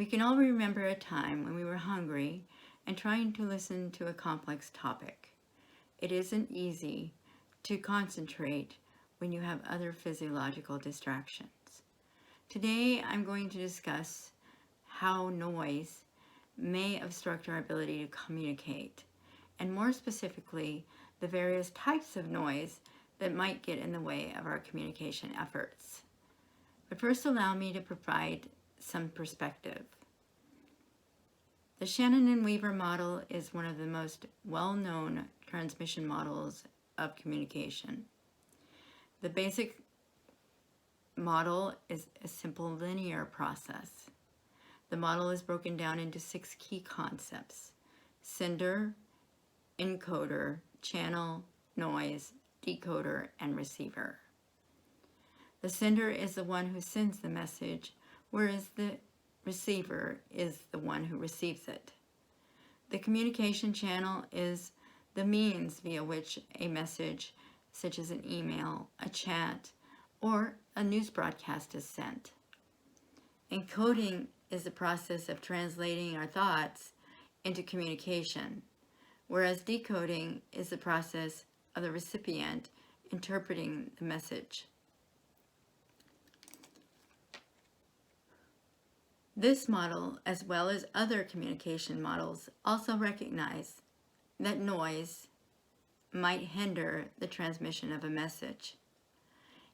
We can all remember a time when we were hungry and trying to listen to a complex topic. It isn't easy to concentrate when you have other physiological distractions. Today, I'm going to discuss how noise may obstruct our ability to communicate, and more specifically, the various types of noise that might get in the way of our communication efforts. But first, allow me to provide some perspective. The Shannon and Weaver model is one of the most well-known transmission models of communication. The basic model is a simple linear process. The model is broken down into 6 key concepts: sender, encoder, channel, noise, decoder, and receiver. The sender is the one who sends the message, whereas the receiver is the one who receives it. The communication channel is the means via which a message, such as an email, a chat, or a news broadcast, is sent. Encoding is the process of translating our thoughts into communication, whereas decoding is the process of the recipient interpreting the message. This model, as well as other communication models, also recognize that noise might hinder the transmission of a message.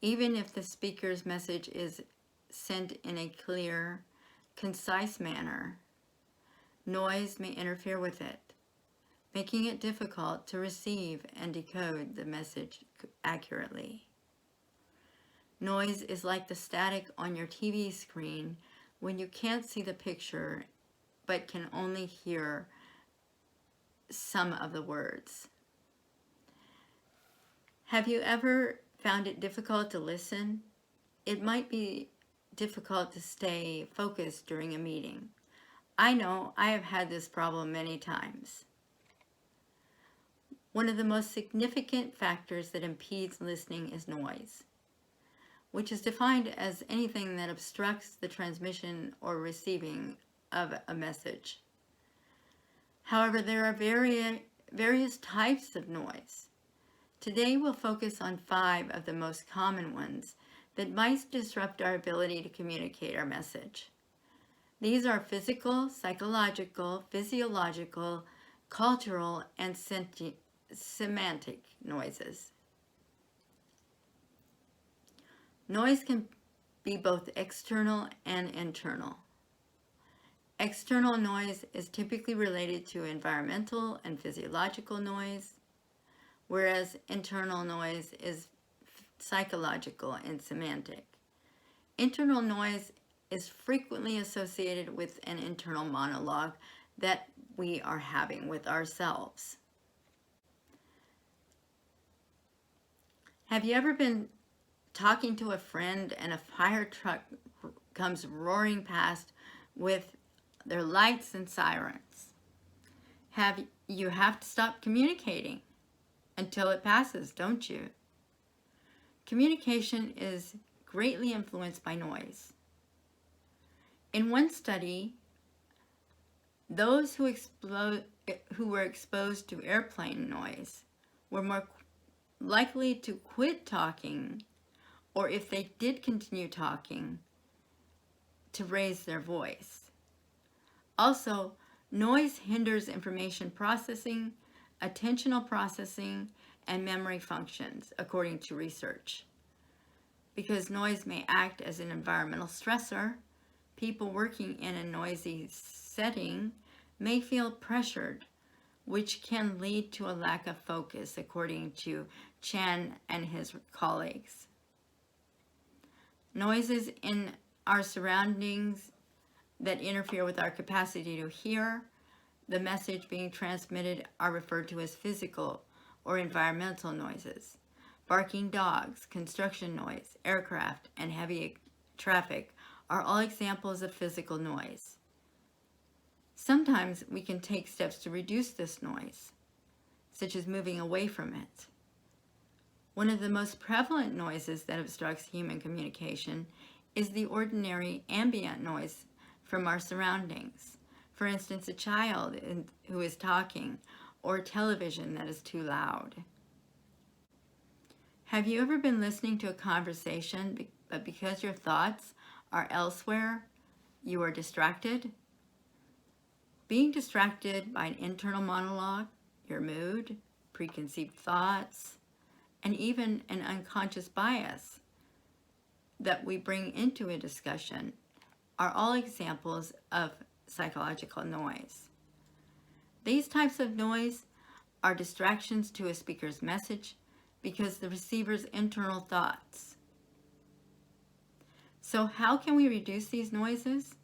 Even if the speaker's message is sent in a clear, concise manner, noise may interfere with it, making it difficult to receive and decode the message accurately. Noise is like the static on your TV screen when you can't see the picture but can only hear some of the words. Have you ever found it difficult to listen? It might be difficult to stay focused during a meeting. I know I have had this problem many times. One of the most significant factors that impedes listening is noise, which is defined as anything that obstructs the transmission or receiving of a message. However, there are various types of noise. Today we'll focus on 5 of the most common ones that might disrupt our ability to communicate our message. These are physical, psychological, physiological, cultural, and semantic noises. Noise can be both external and internal. External noise is typically related to environmental and physiological noise, whereas internal noise is psychological and semantic. Internal noise is frequently associated with an internal monologue that we are having with ourselves. Have you ever been talking to a friend and a fire truck comes roaring past with their lights and sirens? You have to stop communicating until it passes, don't you? Communication is greatly influenced by noise. In one study, those who were exposed to airplane noise were more likely to quit talking, or if they did continue talking, to raise their voice. Also, noise hinders information processing, attentional processing, and memory functions, according to research. Because noise may act as an environmental stressor, people working in a noisy setting may feel pressured, which can lead to a lack of focus, according to Chan and his colleagues. Noises in our surroundings that interfere with our capacity to hear the message being transmitted are referred to as physical or environmental noises. Barking dogs, construction noise, aircraft, and heavy traffic are all examples of physical noise. Sometimes we can take steps to reduce this noise, such as moving away from it. One of the most prevalent noises that obstructs human communication is the ordinary ambient noise from our surroundings. For instance, a child who is talking, or television that is too loud. Have you ever been listening to a conversation, but because your thoughts are elsewhere, you are distracted? Being distracted by an internal monologue, your mood, preconceived thoughts, and even an unconscious bias that we bring into a discussion are all examples of psychological noise. These types of noise are distractions to a speaker's message because the receiver's internal thoughts. So how can we reduce these noises?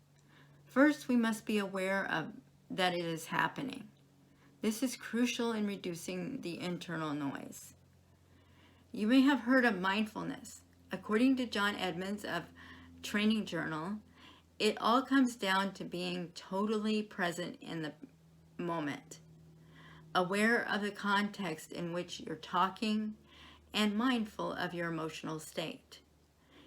First, we must be aware of that it is happening. This is crucial in reducing the internal noise. You may have heard of mindfulness. According to John Edmonds of Training Journal, it all comes down to being totally present in the moment, aware of the context in which you're talking, and mindful of your emotional state.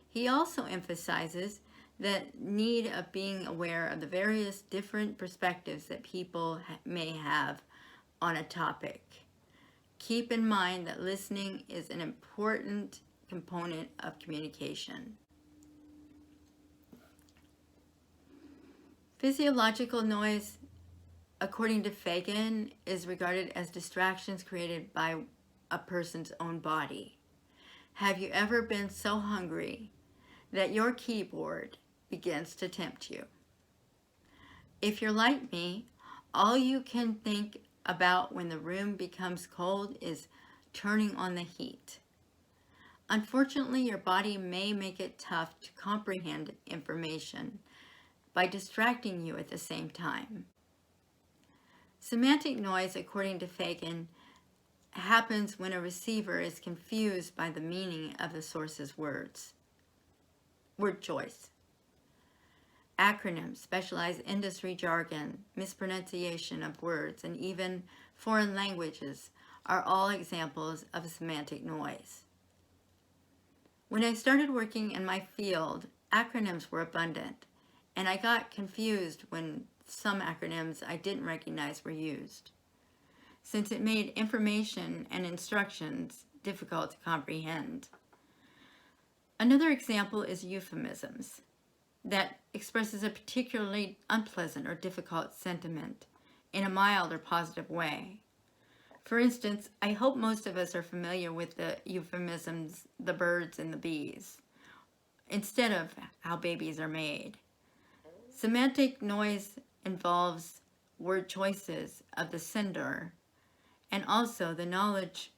He also emphasizes the need of being aware of the various different perspectives that people may have on a topic. Keep in mind that listening is an important component of communication. Physiological noise, according to Fagan, is regarded as distractions created by a person's own body. Have you ever been so hungry that your keyboard begins to tempt you? If you're like me, all you can think about when the room becomes cold is turning on the heat. Unfortunately, your body may make it tough to comprehend information by distracting you at the same time. Semantic noise, according to Fagan, happens when a receiver is confused by the meaning of the source's words. Word choice. Acronyms, specialized industry jargon, mispronunciation of words, and even foreign languages are all examples of semantic noise. When I started working in my field, acronyms were abundant, and I got confused when some acronyms I didn't recognize were used, since it made information and instructions difficult to comprehend. Another example is euphemisms that expresses a particularly unpleasant or difficult sentiment in a mild or positive way. For instance, I hope most of us are familiar with the euphemisms, the birds and the bees, instead of how babies are made. Semantic noise involves word choices of the sender and also the knowledge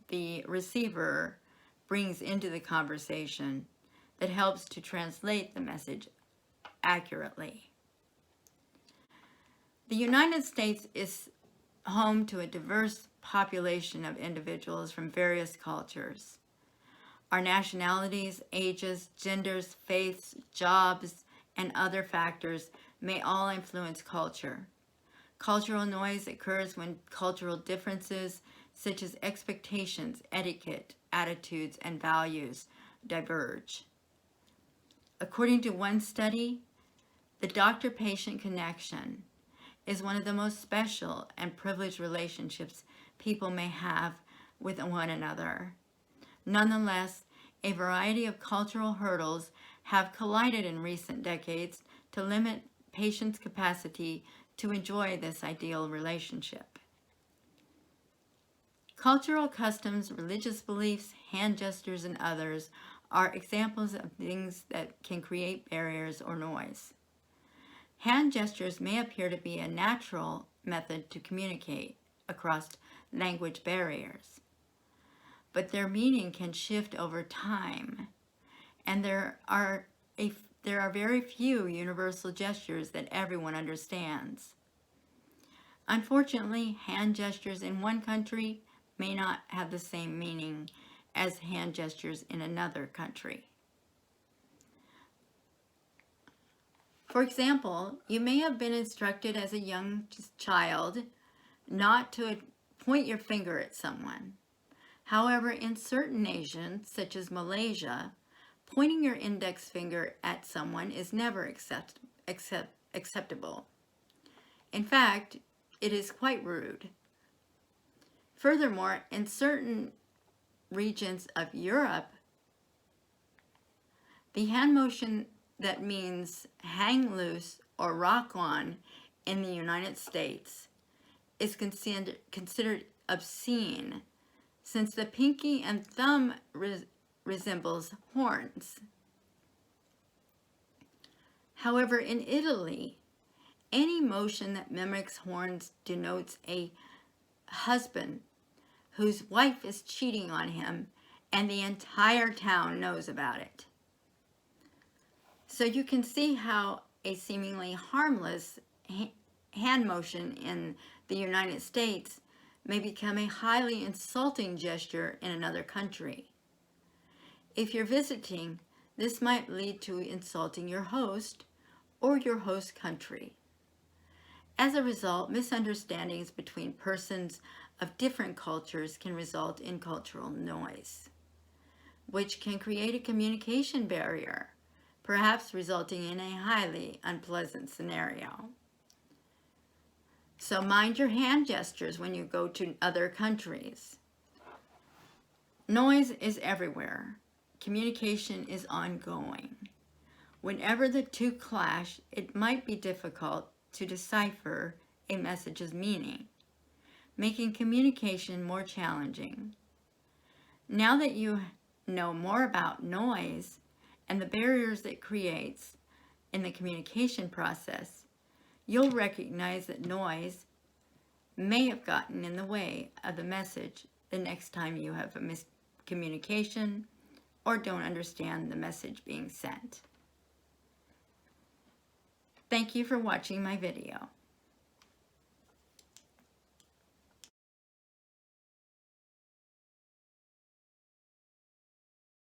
the receiver brings into the conversation that helps to translate the message accurately. The United States is home to a diverse population of individuals from various cultures. Our nationalities, ages, genders, faiths, jobs, and other factors may all influence culture. Cultural noise occurs when cultural differences, such as expectations, etiquette, attitudes, and values, diverge. According to one study, the doctor-patient connection is one of the most special and privileged relationships people may have with one another. Nonetheless, a variety of cultural hurdles have collided in recent decades to limit patients' capacity to enjoy this ideal relationship. Cultural customs, religious beliefs, hand gestures, and others are examples of things that can create barriers or noise. Hand gestures may appear to be a natural method to communicate across language barriers, but their meaning can shift over time, and there are very few universal gestures that everyone understands. Unfortunately, hand gestures in one country may not have the same meaning as hand gestures in another country. For example, you may have been instructed as a young child not to point your finger at someone. However, in certain nations, such as Malaysia, pointing your index finger at someone is never acceptable. In fact, it is quite rude. Furthermore, in certain regions of Europe, the hand motion that means hang loose or rock on in the United States is considered obscene, since the pinky and thumb resembles horns. However, in Italy, any motion that mimics horns denotes a husband whose wife is cheating on him, and the entire town knows about it. So you can see how a seemingly harmless hand motion in the United States may become a highly insulting gesture in another country. If you're visiting, this might lead to insulting your host or your host country. As a result, misunderstandings between persons of different cultures can result in cultural noise, which can create a communication barrier, perhaps resulting in a highly unpleasant scenario. So mind your hand gestures when you go to other countries. Noise is everywhere. Communication is ongoing. Whenever the two clash, it might be difficult to decipher a message's meaning, making communication more challenging. Now that you know more about noise and the barriers it creates in the communication process, you'll recognize that noise may have gotten in the way of the message the next time you have a miscommunication or don't understand the message being sent. Thank you for watching my video.